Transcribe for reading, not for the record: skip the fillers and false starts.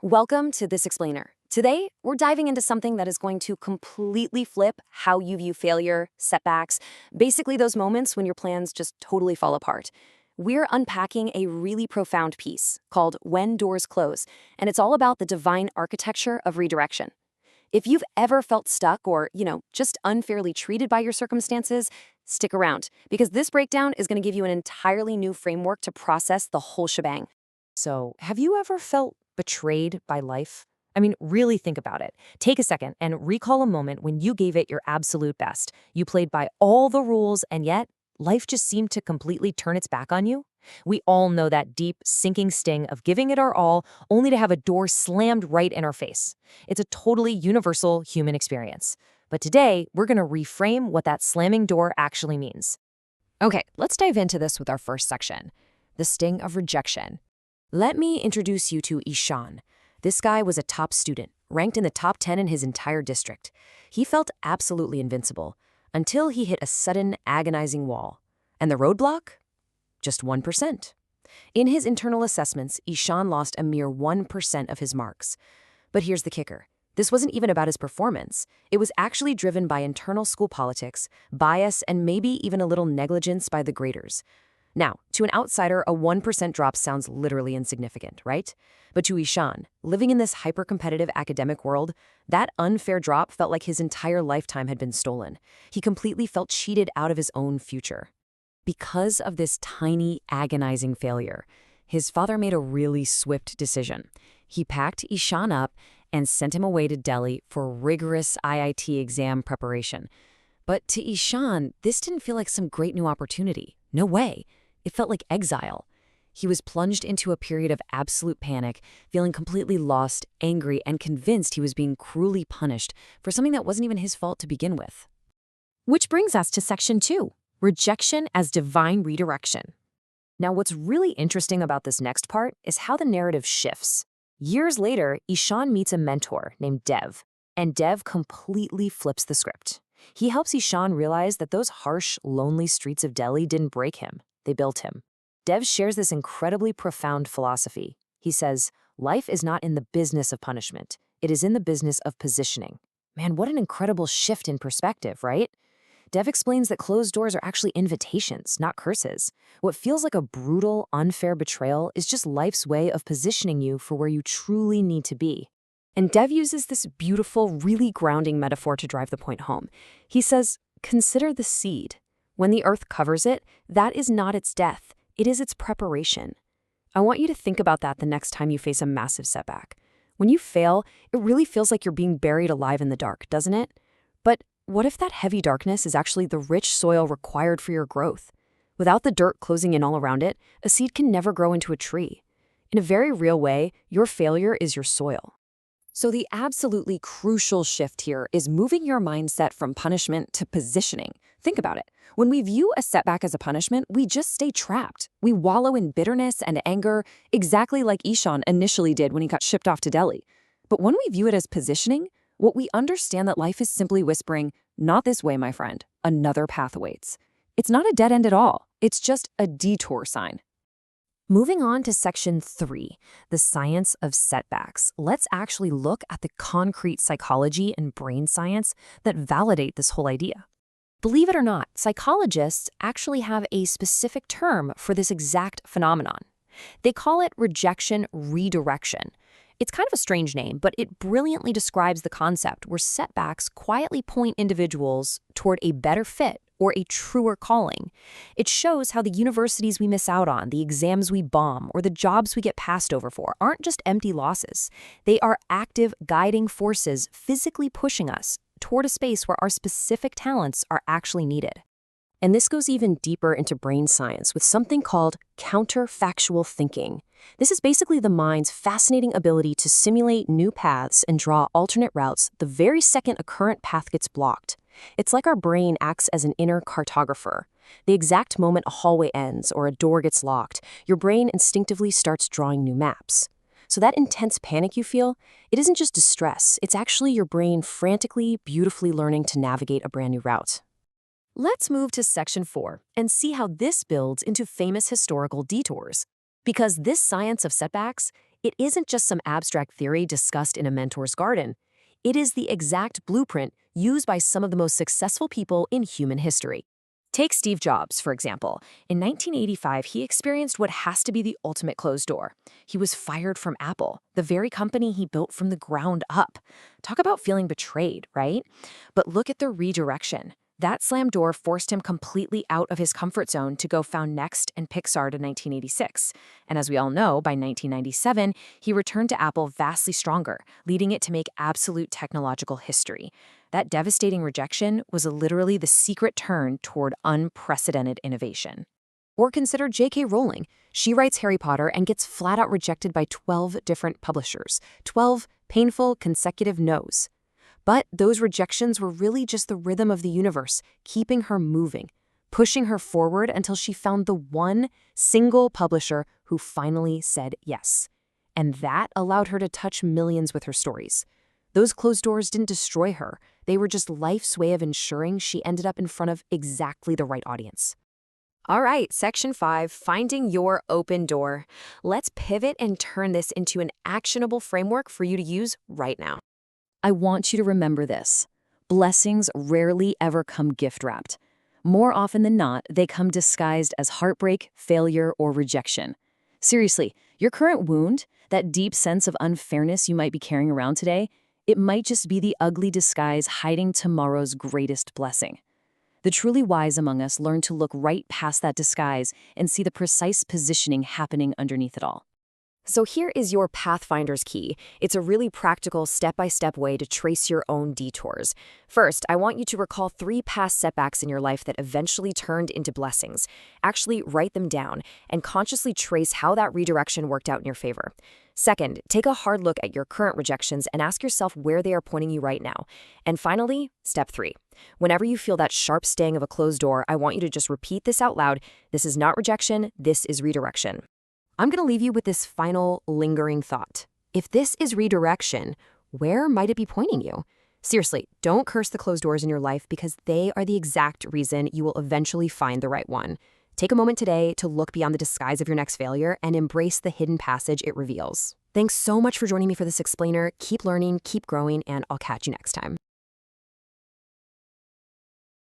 Welcome to This Explainer. Today, we're diving into something that is going to completely flip how you view failure, setbacks, basically those moments when your plans just totally fall apart. We're unpacking a really profound piece called When Doors Close, and it's all about the divine architecture of redirection. If you've ever felt stuck or, just unfairly treated by your circumstances, stick around, because this breakdown is going to give you an entirely new framework to process the whole shebang. So, have you ever felt betrayed by life? I mean, really think about it. Take a second and recall a moment when you gave it your absolute best. You played by all the rules, and yet life just seemed to completely turn its back on you. We all know that deep, sinking sting of giving it our all only to have a door slammed right in our face. It's a totally universal human experience. But today, we're going to reframe what that slamming door actually means. Okay, let's dive into this with our first section, the sting of rejection. Let me introduce you to Ishan. This guy was a top student, ranked in the top 10 in his entire district. He felt absolutely invincible until he hit a sudden, agonizing wall. And the roadblock? Just 1%. In his internal assessments, Ishan lost a mere 1% of his marks. But here's the kicker. This wasn't even about his performance. It was actually driven by internal school politics, bias, and maybe even a little negligence by the graders. Now, to an outsider, a 1% drop sounds literally insignificant, right? But to Ishan, living in this hyper-competitive academic world, that unfair drop felt like his entire lifetime had been stolen. He completely felt cheated out of his own future. Because of this tiny, agonizing failure, his father made a really swift decision. He packed Ishan up and sent him away to Delhi for rigorous IIT exam preparation. But to Ishan, this didn't feel like some great new opportunity. No way. It felt like exile. He was plunged into a period of absolute panic, feeling completely lost, angry, and convinced he was being cruelly punished for something that wasn't even his fault to begin with. Which brings us to Section 2, Rejection as Divine Redirection. Now, what's really interesting about this next part is how the narrative shifts. Years later, Ishan meets a mentor named Dev, and Dev completely flips the script. He helps Ishan realize that those harsh, lonely streets of Delhi didn't break him. They built him. Dev shares this incredibly profound philosophy. He says, life is not in the business of punishment. It is in the business of positioning. Man, what an incredible shift in perspective, right? Dev explains that closed doors are actually invitations, not curses. What feels like a brutal, unfair betrayal is just life's way of positioning you for where you truly need to be. And Dev uses this beautiful, really grounding metaphor to drive the point home. He says, consider the seed. When the earth covers it, that is not its death. It is its preparation. I want you to think about that the next time you face a massive setback. When you fail, it really feels like you're being buried alive in the dark, doesn't it? But what if that heavy darkness is actually the rich soil required for your growth? Without the dirt closing in all around it, a seed can never grow into a tree. In a very real way, your failure is your soil. So the absolutely crucial shift here is moving your mindset from punishment to positioning. Think about it. When we view a setback as a punishment, we just stay trapped. We wallow in bitterness and anger, exactly like Ishan initially did when he got shipped off to Delhi. But when we view it as positioning, what we understand that life is simply whispering, not this way, my friend, another path awaits. It's not a dead end at all. It's just a detour sign. Moving on to Section 3, the science of setbacks, let's actually look at the concrete psychology and brain science that validate this whole idea. Believe it or not, psychologists actually have a specific term for this exact phenomenon. They call it rejection redirection. It's kind of a strange name, but it brilliantly describes the concept where setbacks quietly point individuals toward a better fit or a truer calling. It shows how the universities we miss out on, the exams we bomb, or the jobs we get passed over for aren't just empty losses. They are active guiding forces physically pushing us toward a space where our specific talents are actually needed. And this goes even deeper into brain science with something called counterfactual thinking. This is basically the mind's fascinating ability to simulate new paths and draw alternate routes the very second a current path gets blocked. It's like our brain acts as an inner cartographer. The exact moment a hallway ends or a door gets locked, your brain instinctively starts drawing new maps. So that intense panic you feel, it isn't just distress, it's actually your brain frantically, beautifully learning to navigate a brand new route. Let's move to Section 4 and see how this builds into famous historical detours. Because this science of setbacks, It isn't just some abstract theory discussed in a mentor's garden. It is the exact blueprint used by some of the most successful people in human history. Take Steve Jobs, for example. In 1985, he experienced what has to be the ultimate closed door. He was fired from Apple, the very company he built from the ground up. Talk about feeling betrayed, right? But look at the redirection. That slam door forced him completely out of his comfort zone to go found Next and Pixar in 1986. And as we all know, by 1997, he returned to Apple vastly stronger, leading it to make absolute technological history. That devastating rejection was literally the secret turn toward unprecedented innovation. Or consider J.K. Rowling. She writes Harry Potter and gets flat out rejected by 12 different publishers. 12 painful consecutive no's. But those rejections were really just the rhythm of the universe, keeping her moving, pushing her forward until she found the one single publisher who finally said yes. And that allowed her to touch millions with her stories. Those closed doors didn't destroy her. They were just life's way of ensuring she ended up in front of exactly the right audience. All right, Section 5, finding your open door. Let's pivot and turn this into an actionable framework for you to use right now. I want you to remember this. Blessings rarely ever come gift-wrapped. More often than not, they come disguised as heartbreak, failure, or rejection. Seriously, your current wound, that deep sense of unfairness you might be carrying around today, it might just be the ugly disguise hiding tomorrow's greatest blessing. The truly wise among us learn to look right past that disguise and see the precise positioning happening underneath it all. So here is your Pathfinder's key. It's a really practical, step-by-step way to trace your own detours. First, I want you to recall 3 past setbacks in your life that eventually turned into blessings. Actually, write them down and consciously trace how that redirection worked out in your favor. Second, take a hard look at your current rejections and ask yourself where they are pointing you right now. And finally, step 3. Whenever you feel that sharp sting of a closed door, I want you to just repeat this out loud. This is not rejection, this is redirection. I'm going to leave you with this final lingering thought. If this is redirection, where might it be pointing you? Seriously, don't curse the closed doors in your life because they are the exact reason you will eventually find the right one. Take a moment today to look beyond the disguise of your next failure and embrace the hidden passage it reveals. Thanks so much for joining me for this explainer. Keep learning, keep growing, and I'll catch you next time.